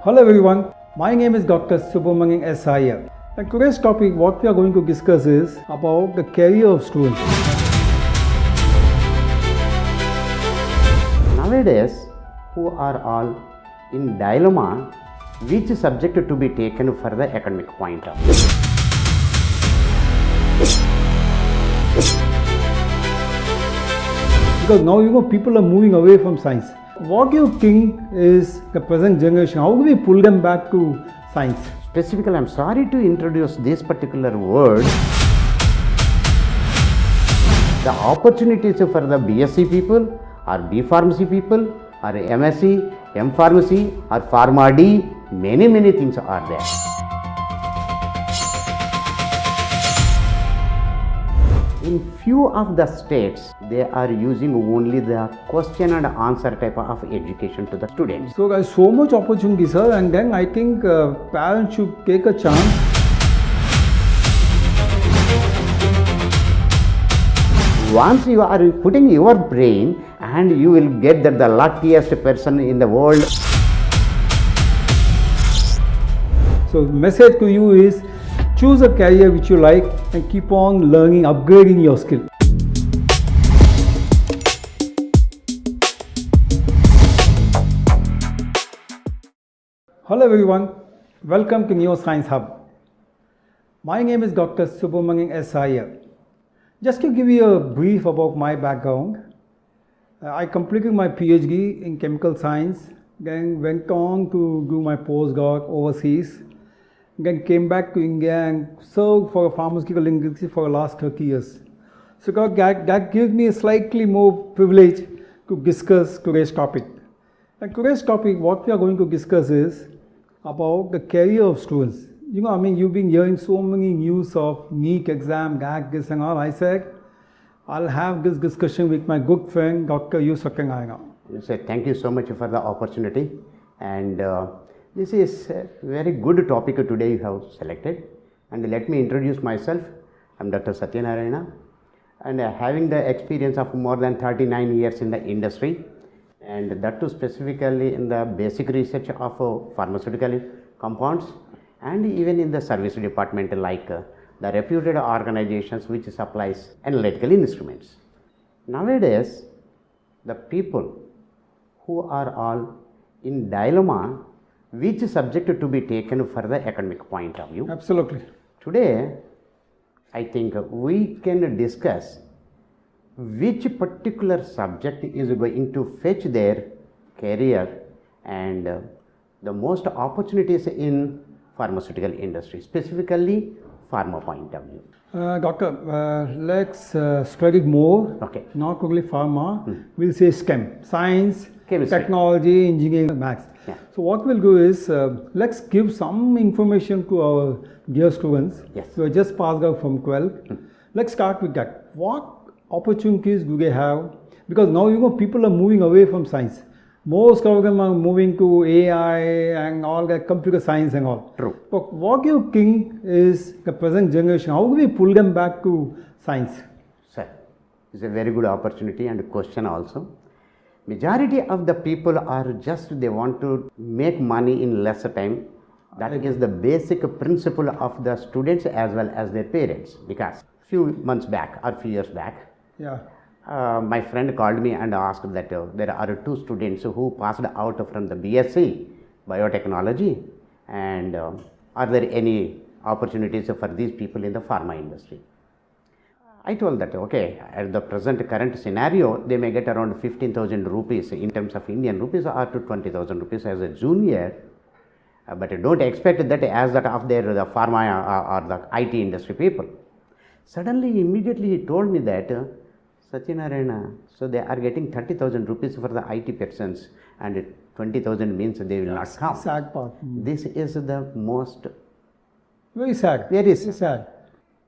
Hello everyone, my name is Dr. Subramanian S. Iyer. And today's topic, what we are going to discuss is about the career of students. Nowadays, who are all in dilemma, which subject to be taken for the academic point of view. Because now people are moving away from science. What do you think is the present generation? How do we pull them back to science? Specifically, I'm sorry to introduce this particular word. The opportunities for the BSc people, or B Pharmacy people, or MSc, M Pharmacy, or Pharma D, many things are there. In few of the states, they are using only the question and answer type of education to the students. So guys, so much opportunity, sir, and then I think parents should take a chance. Once you are putting your brain, and you will get that the luckiest person in the world. So message to you is, choose a career which you like and keep on learning, upgrading your skill. Hello everyone, welcome to Neuroscience Hub. My name is Dr. Subramanian S. Iyer. Just to give you a brief about my background, I completed my PhD in chemical science, then went on to do my postdoc overseas, then came back to India and served for a pharmaceutical industry for the last 30 years. So that gives me a slightly more privilege to discuss today's topic. And today's topic, what we are going to discuss is about the career of students. You've been hearing so many news of NEET exam, GAC, this and all. I said, I'll have this discussion with my good friend, Dr. Satynarayana. Thank you so much for the opportunity. And this is a very good topic today you have selected. And let me introduce myself. I'm Dr. Satynarayana, and having the experience of more than 39 years in the industry, and that too specifically in the basic research of pharmaceutical compounds, and even in the service department like the reputed organizations which supplies analytical instruments. Nowadays, the people who are all in dilemma, which subject to be taken for the academic point of view. Absolutely. Today, I think we can discuss which particular subject is going to fetch their career and the most opportunities in pharmaceutical industry, specifically pharma point of view. Doctor, let's spread it more. Okay. Not only pharma, we'll say STEM, science, Chemistry, technology, engineering, maths. Yeah. So what we'll do is, let's give some information to our dear students. Yes. who are just passed out from 12. Let's start with that. What opportunities do they have? Because now people are moving away from science. Most of them are moving to AI and all that computer science and all. True. But what do you think is the present generation? How do we pull them back to science? Sir, it's a very good opportunity and question also. Majority of the people are just, they want to make money in lesser time. That is the basic principle of the students as well as their parents. Because few months back or few years back, Yeah. my friend called me and asked that there are two students who passed out from the BSc biotechnology, and are there any opportunities for these people in the pharma industry? I told that okay, at the present current scenario, they may get around 15,000 rupees in terms of Indian rupees, or to 20,000 rupees as a junior, but don't expect that as that of their the pharma or the IT industry people. Suddenly, immediately he told me that Satynarayana, so they are getting 30,000 rupees for the IT persons, and 20,000 means they will not come. Sad part. This is the most Very sad. Very sad.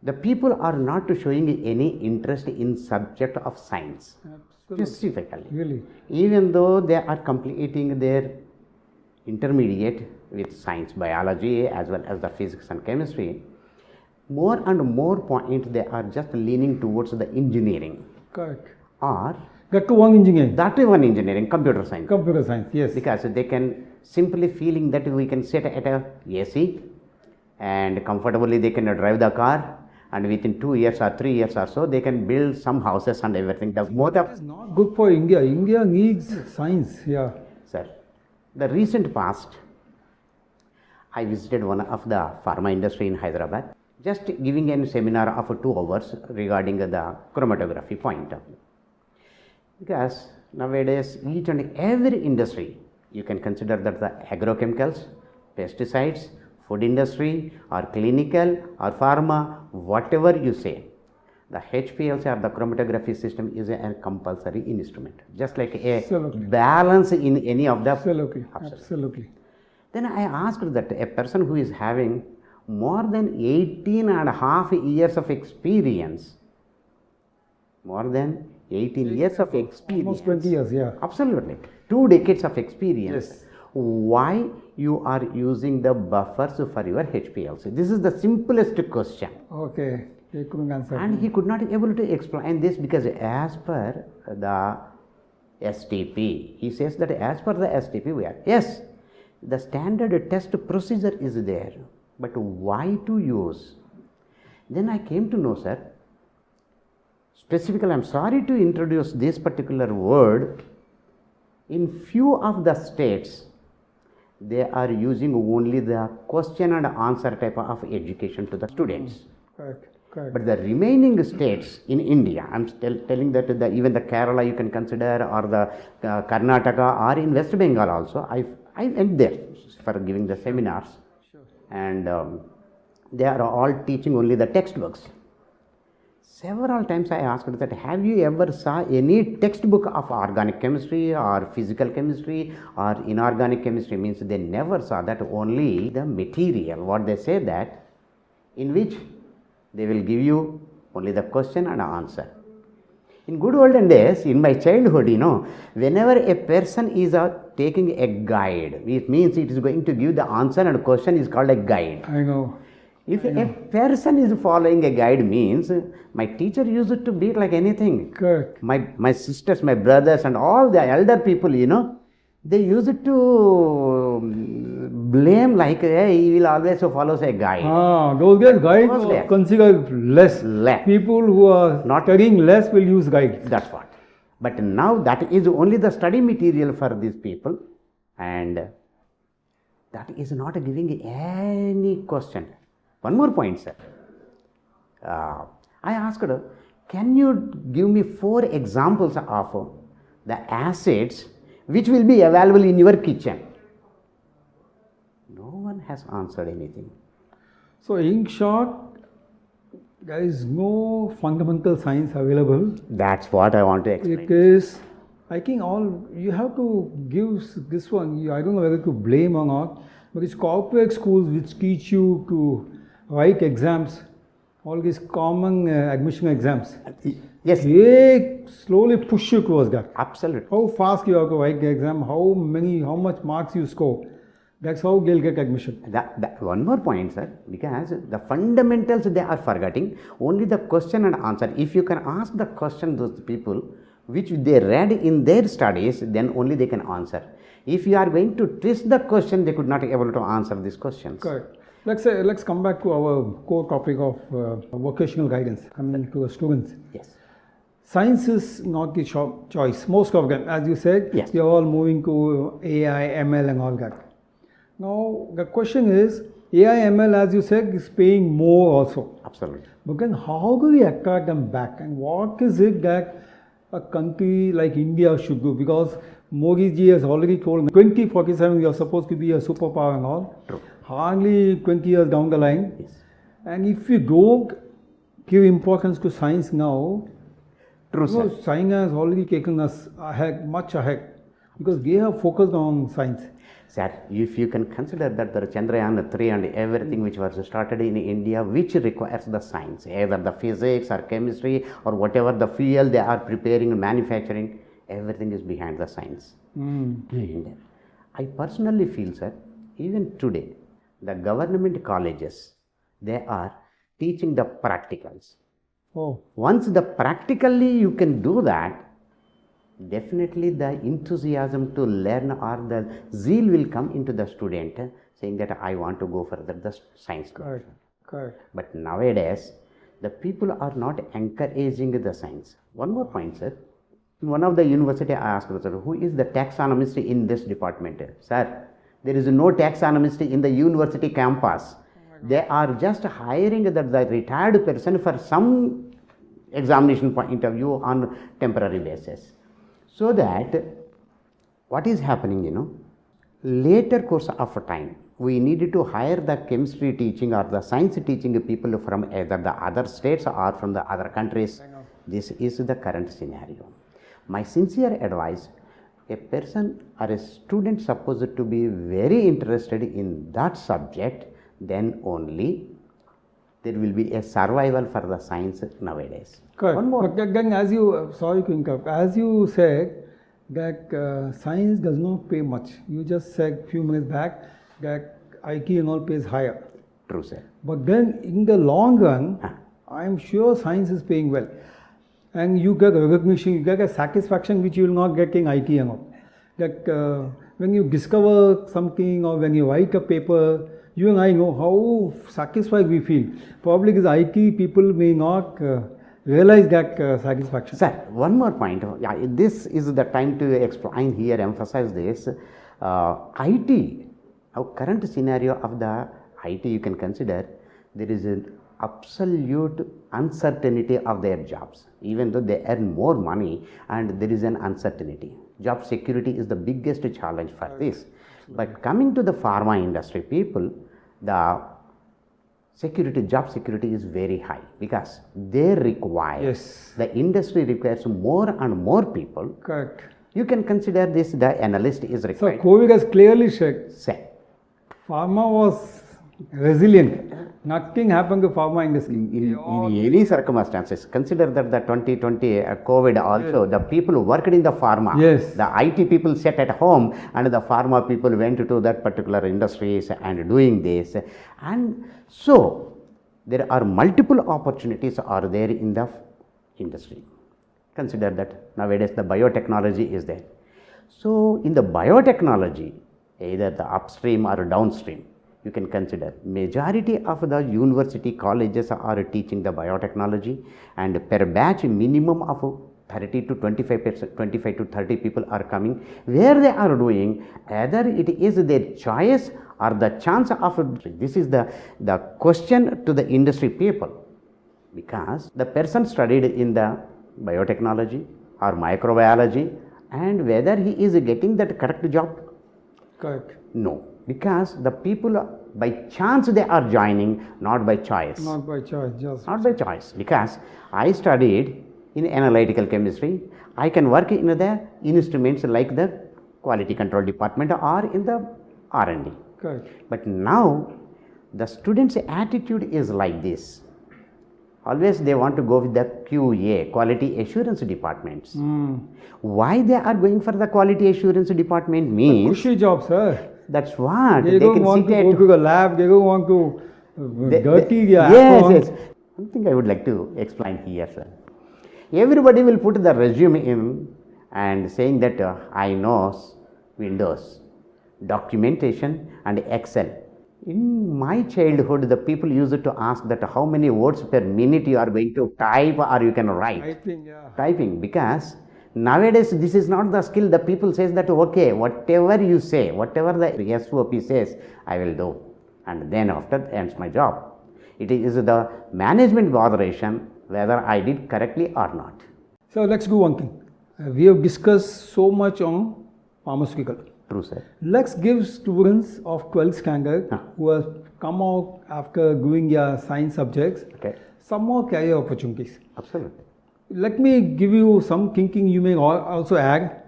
The people are not showing any interest in subject of science. Absolutely. Specifically. Really. Even though they are completing their intermediate with science, biology as well as the physics and chemistry, more and more point they are just leaning towards the engineering. Correct. Or Get to one engineering. That is one engineering, computer science. Computer science, yes. Because they can simply feeling that we can sit at a AC and comfortably they can drive the car, and within 2 years or 3 years or so they can build some houses and everything. The both of It's not good for India. India needs science, yeah. Sir, the recent past, I visited one of the pharma industry in Hyderabad, just giving a seminar of 2 hours regarding the chromatography point of view. Because nowadays, each and every industry, you can consider that the agrochemicals, pesticides, food industry, or clinical, or pharma, whatever you say, the HPLC or the chromatography system is a compulsory instrument, just like a Absolutely. balance in any of the. Absolutely, absolutely. Then I asked that a person who is having more than 18.5 years of experience, more than 18 years of experience. Almost 20 years, yeah. Absolutely. 2 decades of experience. Yes. Why you are using the buffers for your HPLC? This is the simplest question. Okay, they couldn't answer. And he could not able to explain this because as per the STP, he says that as per the STP we are, yes, the standard test procedure is there, but why to use? Then I came to know, sir, specifically I am sorry to introduce this particular word, in few of the states, they are using only the question and answer type of education to the students. Correct, correct. But the remaining states in India, I am telling that even the Kerala you can consider, or the Karnataka, or in West Bengal also, I went there for giving the seminars. Sure. And they are all teaching only the textbooks. Several times I asked that, have you ever saw any textbook of organic chemistry or physical chemistry or inorganic chemistry? Means they never saw that, only the material, what they say that, in which they will give you only the question and answer. In good olden days, in my childhood, whenever a person is taking a guide, it means it is going to give the answer, and question is called a guide. I know. If a person is following a guide, means my teacher used it to beat like anything. Correct. My sisters, my brothers, and all the elder people, they use it to blame like, hey, he will always follow a guide. Those guys Those guys. consider less. Less. People who are Not studying less will use guides. That's what. But now that is only the study material for these people, and that is not giving any question. One more point, sir. I asked, can you give me 4 examples of the acids which will be available in your kitchen? No one has answered anything. So in short, there is no fundamental science available. That's what I want to explain. Because I think you have to give this one, I don't know whether to blame or not, but it's corporate schools which teach you to write exams, all these common admission exams. Yes. They slowly push you towards that. Absolutely. How fast you have to write the exam, how much marks you score. That's how they'll get admission. That one more point, sir, because the fundamentals they are forgetting, only the question and answer. If you can ask the question those people which they read in their studies, then only they can answer. If you are going to twist the question, they could not be able to answer these questions. Correct. Let's come back to our core topic of vocational guidance, coming to the students. Yes. Science is not the choice. Most of them, as you said, Yes. they are all moving to AI, ML and all that. Now, the question is, AI, ML, as you said, is paying more also. Absolutely. But then how do we attract them back? And what is it that a country like India should do? Because Modi ji has already told 2047 we are supposed to be a superpower and all. True. Hardly 20 years down the line. Yes. And if we don't give importance to science now, True, sir. China has already taken us ahead, much ahead, because they have focused on science. Sir, if you can consider that the Chandrayana 3 and everything which was started in India, which requires the science, either the physics or chemistry or whatever the field they are preparing and manufacturing, everything is behind the science. And I personally feel, sir, even today, the government colleges, they are teaching the practicals. Oh, Once the practically you can do that, definitely the enthusiasm to learn or the zeal will come into the student, saying that I want to go further the science. Correct. Correct. But nowadays, the people are not encouraging the science. One more point, sir. In one of the university, I asked, sir, who is the taxonomist in this department? Sir, there is no taxonomist in the university campus. They are just hiring the retired person for some examination point of view on temporary basis. So that what is happening, later course of time, we needed to hire the chemistry teaching or the science teaching people from either the other states or from the other countries. This is the current scenario. My sincere advice, a person or a student supposed to be very interested in that subject, then only there will be a survival for the science nowadays. Correct. One more. But again, as you, sorry to interrupt, as you said that science does not pay much. You just said few minutes back that IT and all pays higher. True, sir. But then in the long run, I am sure science is paying well. And you get recognition, you get a satisfaction which you will not get in IT and all. That when you discover something or when you write a paper, you and I know how satisfied we feel. Probably because IT people may not realize that satisfaction. Sir, one more point. Yeah, this is the time to explain here, emphasize this. IT, our current scenario of the IT, you can consider there is an absolute uncertainty of their jobs. Even though they earn more money and there is an uncertainty. Job security is the biggest challenge for this. But coming to the pharma industry people, the job security is very high because they require, Yes. the industry requires more and more people. Correct. You can consider this, the analyst is So required. COVID has clearly said Say, pharma was resilient. Nothing happened to pharma industry. in any circumstances, consider that the 2020 COVID also, the people who worked in the pharma, Yes. the IT people sat at home and the pharma people went to that particular industries and doing this. And so, there are multiple opportunities are there in the industry. Consider that nowadays the biotechnology is there. So, in the biotechnology, either the upstream or downstream, you can consider majority of the university colleges are teaching the biotechnology, and per batch minimum of 30 to 25%, 25 to 30 people are coming, where they are doing either it is their choice or the chance of. This is the question to the industry people, because the person studied in the biotechnology or microbiology, and whether he is getting that correct job. Correct. No, because the people by chance they are joining, not by choice. Not by choice, just. Not by choice, because I studied in analytical chemistry. I can work in the instruments like the quality control department or in the R&D. Correct. But now the students' attitude is like this. Always they want to go with the QA, quality assurance departments. Why they are going for the quality assurance department means, Cushy job, sir. that's what They don't can want to sit go at to the lab, they don't want to dirty the yes, apple. yes. One thing I would like to explain here, sir. Everybody will put the resume in and saying that I know Windows, documentation and Excel. In my childhood, the people used to ask that how many words per minute you are going to type or you can write. I think, yeah. Typing, because nowadays this is not the skill. The people says that okay, whatever you say, whatever the SOP says, I will do, and then after ends my job. It is the management botheration whether I did correctly or not. So let's do one thing. We have discussed so much on pharmaceutical. True, sir. Let's give students of 12th standard who have come out after doing their science subjects Okay. some more career opportunities. Absolutely. Let me give you some thinking you may also add.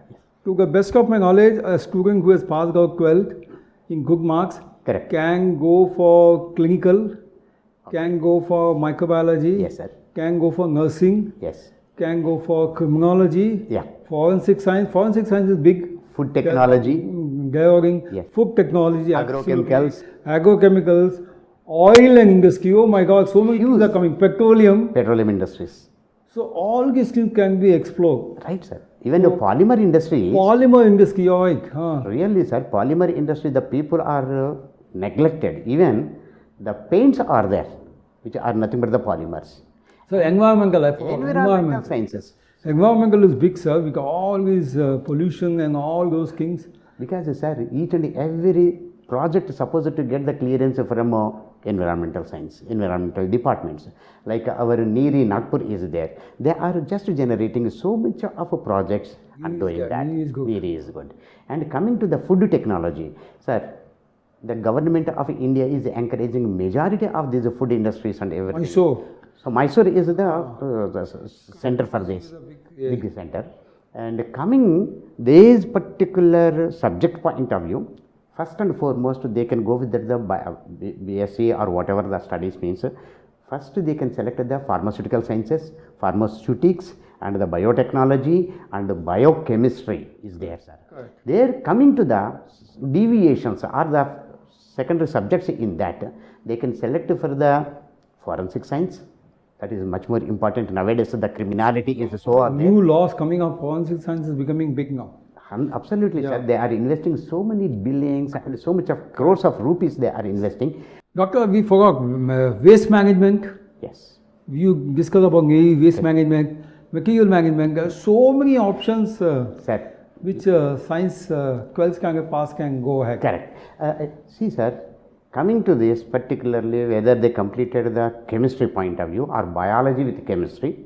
To the best of my knowledge, a student who has passed out 12th in good marks Correct. can go for clinical, can go for microbiology, Yes, sir. can go for nursing, Yes. can go for criminology, Yeah. forensic science. Forensic science is big. Food technology. Yes. Food technology, Agrochemicals. agrochemicals, oil and industry. Oh my God, so many things are coming. Petroleum. Petroleum industries. So all these things can be explored. Right, sir. Even the polymer industry, Polymer industry, you're right. Huh. really sir, polymer industry, the people are neglected. Even the paints are there, which are nothing but the polymers. So environmental, I forgot. Environmental sciences. Environmental is big, sir. We got all these pollution and all those things. Because sir, each and every project is supposed to get the clearance from environmental science, environmental departments. Like our NEERI Nagpur is there. They are just generating so much of projects and doing that. NEERI is good. And coming to the food technology, sir, the government of India is encouraging majority of these food industries and everything. Mysore. So Mysore is the center for this, big center. And coming this particular subject point of view, first and foremost, they can go with the BSc or whatever the studies means. First, they can select the pharmaceutical sciences, pharmaceutics, and the biotechnology and the biochemistry is there, sir. Correct. There coming to the deviations or the secondary subjects in that, they can select for the forensic science. That is much more important nowadays. The criminality is so new laws coming up. Forensic science is becoming big now. Absolutely, sir. They are investing so many billions and so much of crores of rupees they are investing. Doctor, we forgot waste management. Yes. You discussed about waste management, material management. There are so many options, sir, which science 12th standard pass can go ahead. Correct. See, sir, coming to this particularly, whether they completed the chemistry point of view or biology with chemistry,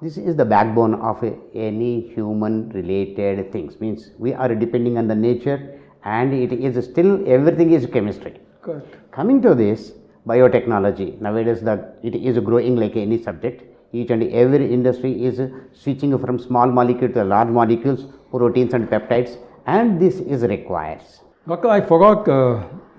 this is the backbone of any human related things. Means we are depending on the nature, and it is still everything is chemistry. Correct. Coming to this biotechnology, nowadays it is growing like any subject. Each and every industry is switching from small molecules to large molecules, proteins and peptides, and this is requires. Doctor, I forgot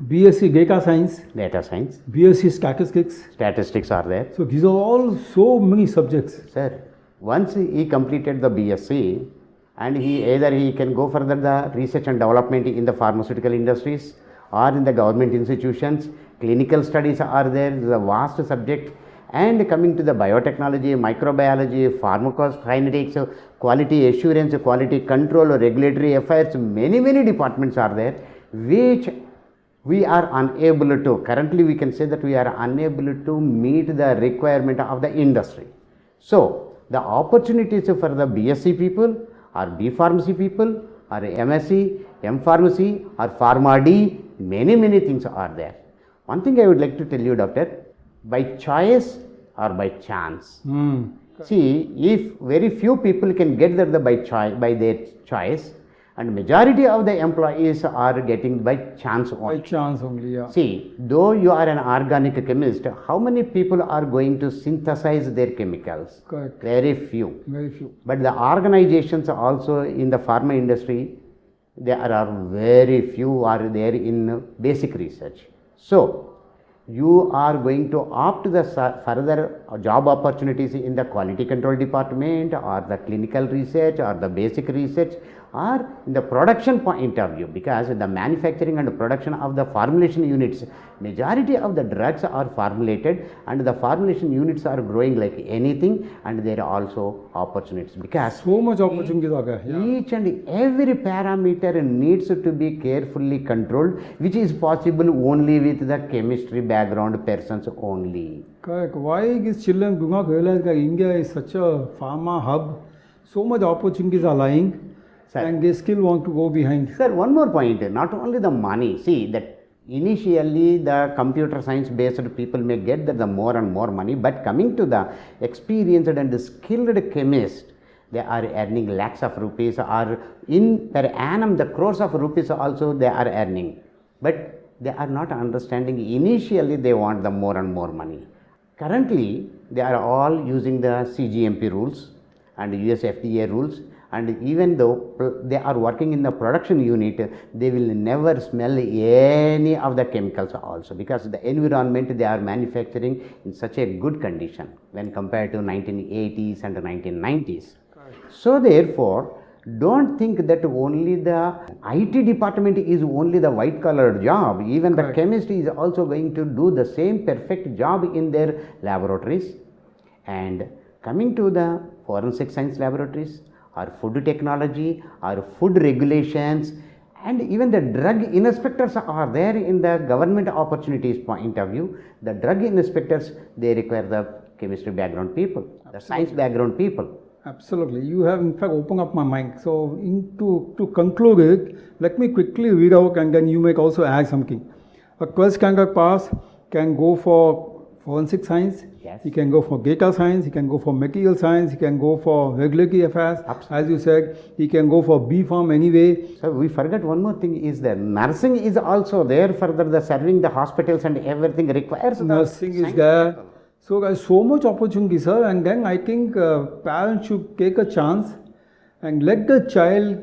BSc data science. Data science. BSc statistics. Statistics are there. So these are all so many subjects. Sir, once he completed the BSc, and either he can go further the research and development in the pharmaceutical industries or in the government institutions. Clinical studies are there. It is a vast subject. And coming to the biotechnology, microbiology, pharmacokinetics, quality assurance, quality control, regulatory affairs, many departments are there, which we are unable to, currently we can say that we are unable to meet the requirement of the industry. So, the opportunities for the BSc people or B Pharmacy people or MSc, M Pharmacy or Pharma D, many things are there. One thing I would like to tell you, doctor, by choice or by chance. See, if very few people can get there by their choice, and majority of the employees are getting by chance only. By chance only, yeah. See, though you are an organic chemist, how many people are going to synthesize their chemicals? Correct. Very few. Very few. But the organizations also in the pharma industry, there are very few are there in basic research. So, you are going to opt the further job opportunities in the quality control department or the clinical research or the basic research or in the production point of view, because the manufacturing and production of the formulation units, majority of the drugs are formulated and the formulation units are growing like anything, and there are also opportunities because so much opportunities are there. Yeah. Each and every parameter needs to be carefully controlled, which is possible only with the chemistry background persons only. Correct. Why these children do not realize that India is such a pharma hub? So much opportunities are lying. Sir, and they still want to go behind. Sir, one more point, not only the money, see that initially the computer science based people may get the more and more money, but coming to the experienced and skilled chemist, they are earning lakhs of rupees or in per annum the crores of rupees also they are earning, but they are not understanding initially they want the more and more money. Currently, they are all using the CGMP rules and US FDA rules. And even though they are working in the production unit, they will never smell any of the chemicals also, because the environment they are manufacturing in such a good condition when compared to 1980s and 1990s. So therefore, don't think that only the IT department is only the white collar job. Even the chemist is also going to do the same perfect job in their laboratories. And coming to the forensic science laboratories or food technology or food regulations, and even the drug inspectors are there in the government opportunities point of view. The drug inspectors, they require the chemistry background people, the science background people. Absolutely. You have in fact opened up my mind. So to conclude it, let me quickly read out and then you may also add something. A 12th standard pass can go for forensic science, Yes. he can go for data science, he can go for material science, he can go for regulatory affairs. Absolutely. As you said, he can go for B Farm anyway. So we forgot one more thing is that nursing is also there, further the serving the hospitals and everything requires the Nursing is science there. people. So there's so much opportunity, sir, and then I think parents should take a chance and let the child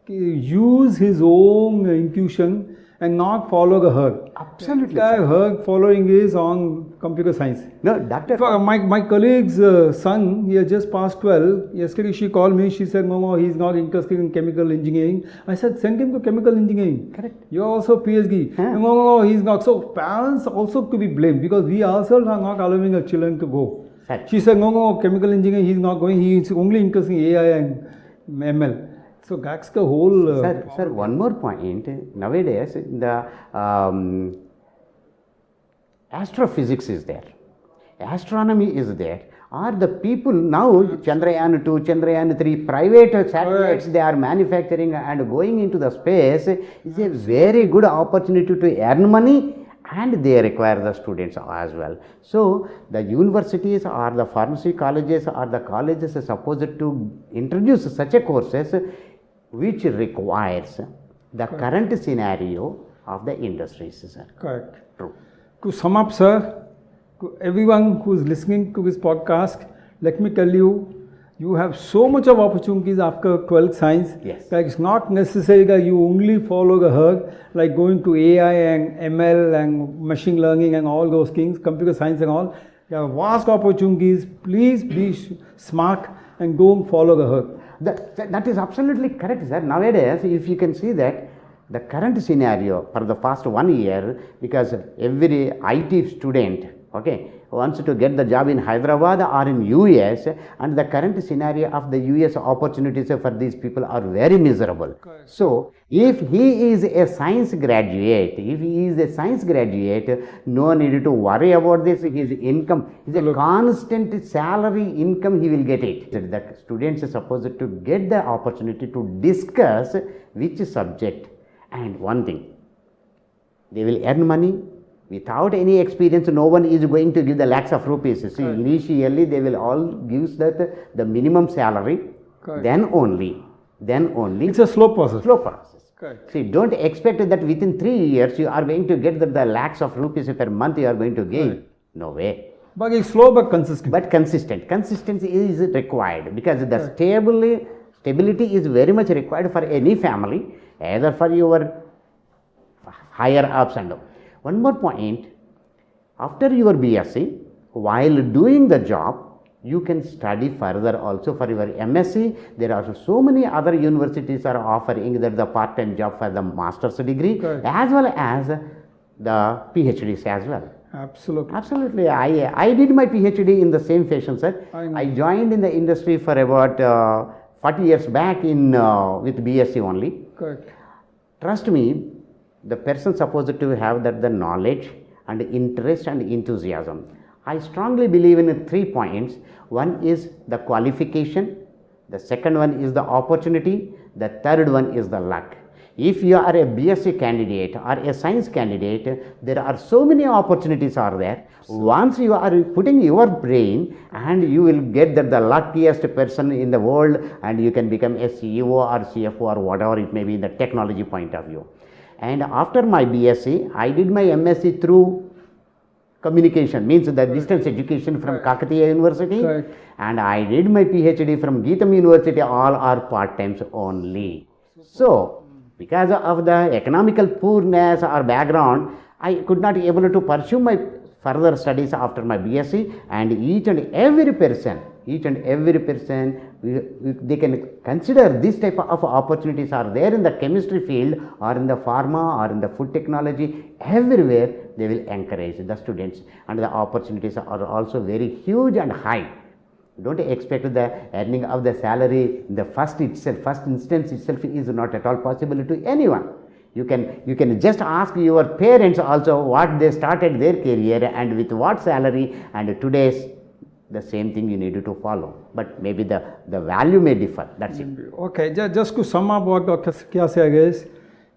use his own intuition and not follow the herd. Absolutely, The sir. herd following is on computer science. No, doctor. My colleague's son, he has just passed 12. Yesterday she called me, she said, no, he's not interested in chemical engineering. I said, send him to chemical engineering. Correct. You're also PhD. Huh. No, he's not. So parents also to be blamed because we ourselves are not allowing our children to go. Sir. She said, no, chemical engineering, he's not going. He's only interested in AI and ML. So that's the whole... Sir, one more point. Nowadays, the astrophysics is there, astronomy is there. Are the people now, Chandrayaan 2, Chandrayaan 3, private satellites they are manufacturing and going into the space is a very good opportunity to earn money, and they require the students as well. So, the universities or the pharmacy colleges or the colleges are supposed to introduce such a courses which requires the current scenario of the industries, sir. Correct. True. To sum up, sir, to everyone who is listening to this podcast, let me tell you, you have so much of opportunities after 12th science. Yes. That it's not necessary that you only follow the herd, like going to AI and ML and machine learning and all those things, computer science and all. There are vast opportunities. Please be smart and don't follow the herd. That is absolutely correct, sir. Nowadays, if you can see that the current scenario for the past 1 year, because every IT student, okay, wants to get the job in Hyderabad or in US, and the current scenario of the US opportunities for these people are very miserable. Correct. So, if he is a science graduate, no need to worry about this. His income is a constant salary income, he will get it. The students are supposed to get the opportunity to discuss which subject, and one thing, they will earn money. Without any experience, no one is going to give the lakhs of rupees. See, initially they will all give that the minimum salary. Correct. Then only. It's a slow process. Slow process. Correct. See, don't expect that within 3 years you are going to get the lakhs of rupees per month you are going to gain. Correct. No way. But it's slow but consistent. But consistent. Consistency is required because the stability is very much required for any family, either for your higher ups and downs. One more point, after your BSc, while doing the job, you can study further also for your MSc. There are so many other universities are offering that the part-time job for the master's degree, Correct. as well as the PhDs as well. Absolutely. Absolutely. I did my PhD in the same fashion, sir. I joined in the industry for about 40 years back with BSc only. Correct. Trust me, the person supposed to have the knowledge and interest and enthusiasm. I strongly believe in 3 points. One is the qualification, the second one is the opportunity, the third one is the luck. If you are a BSc candidate or a science candidate, there are so many opportunities are there. Once you are putting your brain, and you will get the luckiest person in the world, and you can become a CEO or CFO or whatever it may be in the technology point of view. And after my BSc, I did my MSc through communication, means the distance education from Kakatiya University, and I did my PhD from Geetam University, all are part-times only. So, because of the economical poorness or background, I could not able to pursue my further studies after my BSc, and each and every person, they can consider this type of opportunities are there in the chemistry field or in the pharma or in the food technology. Everywhere they will encourage the students, and the opportunities are also very huge and high. Don't expect the earning of the salary in the first instance itself is not at all possible to anyone. You can just ask your parents also what they started their career and with what salary, and today's the same thing you need to follow, but maybe the value may differ. That's it. Okay, just to sum up what Dr. Sakya said is,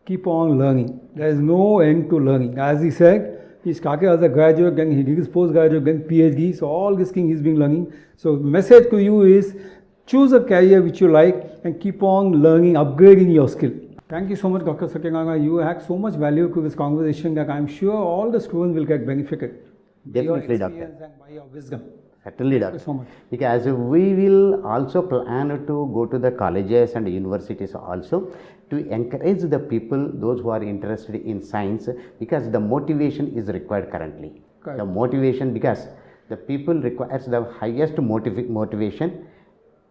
keep on learning. There is no end to learning. As he said, he started as a graduate, then he did his postgraduate, then PhD, so all this thing he's been learning. So message to you is, choose a career which you like and keep on learning, upgrading your skill. Thank you so much, Dr. Satynarayana. You had so much value to this conversation that I'm sure all the students will get benefited. Definitely, Doctor. And by your wisdom. Certainly, Doctor. Thank you so much. Because we will also plan to go to the colleges and universities also to encourage the people, those who are interested in science, because the motivation is required currently. Correct. The motivation, because the people requires the highest motivation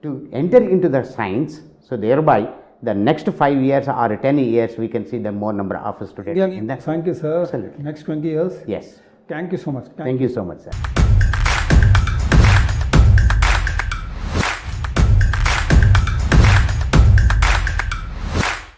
to enter into the science. So thereby, the next 5 years or 10 years, we can see the more number of students in that. Thank you, sir. Absolutely. Next 20 years. Yes. Thank you so much. Thank you so much, sir.